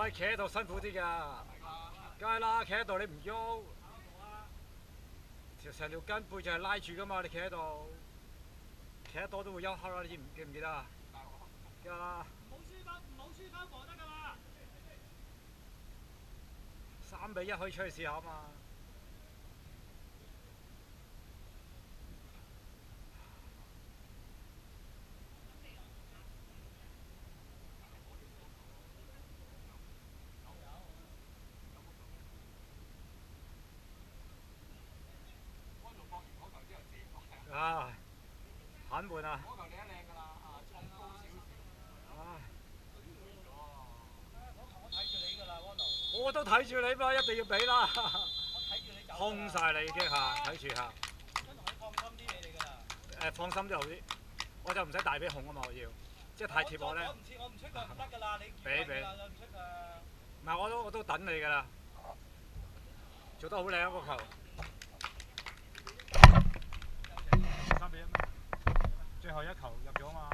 喂，企喺度辛苦啲㗎，梗係啦，企喺度你唔喐，成條筋背就係拉住㗎嘛，你企喺度，企得多都會休克啦，你記唔記得啊？記得啦。唔好輸翻房得㗎嘛。3-1可以出去試下啊嘛。唉，很悶啊！嗰球你一靚㗎啦，衝高少少。唉，我睇住你㗎啦，安奴。我都睇住你嘛，一定要俾啦。我睇住你走。空晒你已經嚇，睇住嚇。想同你放心啲你哋㗎啦。放心啲好啲，我就唔使大髀控啊嘛，我要，即係太貼我咧。我唔出腳唔得㗎啦，你俾㗎啦，唔出㗎。唔係我都等你㗎啦，做得好靚啊個球。3-1咩？最後一球入咗嘛？